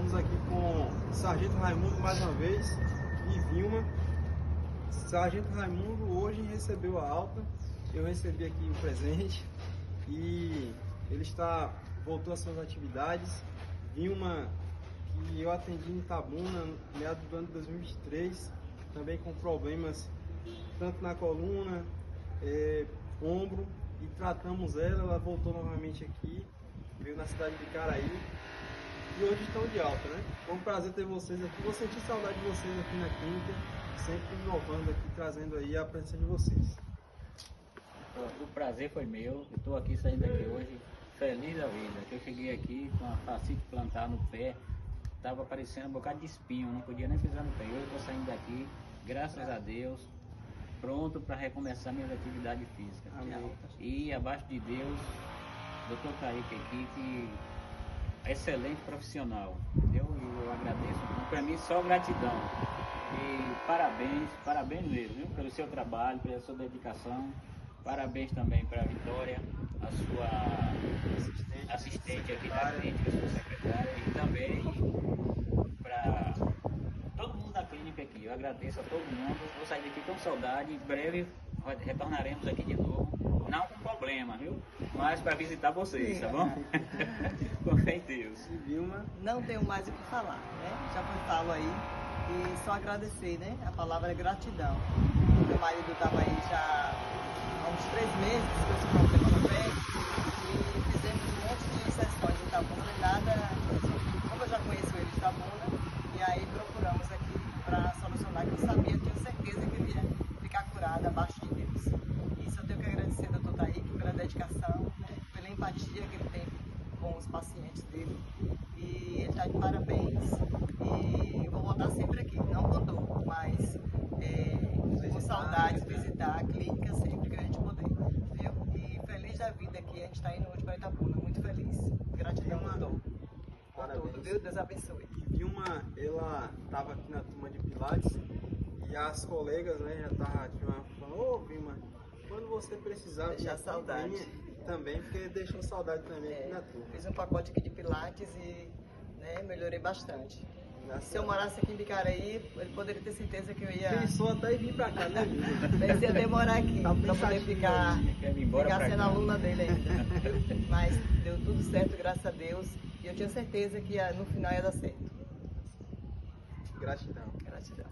Estamos aqui com Sargento Raimundo mais uma vez e Vilma. Sargento Raimundo hoje recebeu a alta, eu recebi aqui o presente e ele voltou às suas atividades. Vilma, que eu atendi em Itabuna no meados do ano de 2023, também com problemas tanto na coluna, ombro, e tratamos ela voltou novamente aqui, veio na cidade de Caraí e hoje estão de alta, né? Foi um prazer ter vocês aqui, vou sentir saudade de vocês aqui na clínica, sempre inovando aqui, trazendo aí a presença de vocês. O prazer foi meu, eu estou aqui saindo daqui hoje feliz da vida, que eu cheguei aqui com a fascite plantar no pé, estava aparecendo um bocado de espinho, não podia nem pisar no pé. Hoje eu estou saindo daqui, graças a Deus, pronto para recomeçar minhas atividades físicas. Amém. E abaixo de Deus, Dr. Kaique aqui, que excelente profissional, entendeu? E eu agradeço, para mim só gratidão. E parabéns mesmo, viu? Pelo seu trabalho, pela sua dedicação. Parabéns também para a Vitória, a sua assistente aqui da clínica, a sua secretária, e também para todo mundo da clínica aqui. Eu agradeço a todo mundo. Vou sair daqui com saudade. Em breve retornaremos aqui de novo. Não com problema, viu? Mas para visitar vocês, tá bom? Com fé em Deus. E Vilma, Não tenho mais o que falar, né? Já foi falo aí. E só agradecer, né? A palavra é gratidão. Meu marido estava aí já há uns 3 meses com esse problema no pé e fizemos um monte de sessões em Itabuna e nada, como eu já conheço ele de Itabuna, e aí procuramos aqui para solucionar, que eu sabia, tinha certeza que ele ia ficar curado abaixo de Deus. Isso eu tenho que agradecer ao Dr. Taíque pela dedicação, né? Pela empatia que ele tem com os pacientes dele. E ele está de parabéns e vou voltar sempre aqui, não com dor, mas com saudades, visitar a clínica sempre que a gente puder, viu? E feliz da vida que a gente está indo hoje para Itabuna, muito feliz. Gratidão, doutor. Por tudo, viu? Deus abençoe. e Vilma, ela estava aqui na turma de Pilates e as colegas, né, já estavam falando, ô Vilma, quando você precisar, Deixar saudade. venha também, porque deixou saudade também aqui na turma. Fiz um pacote aqui de Pilates e melhorei bastante. Graças Se eu a morasse aqui em Bicaraí, ele poderia ter certeza que eu ia. Pensou até em vir pra cá, né, Vilma? Mas ia demorar aqui, Tá para poder pensativo ficar Quer ir embora pra sendo cá? aluna dele ainda. Mas deu tudo certo, graças a Deus. E eu tinha certeza que no final ia dar certo. Gratidão. Gratidão.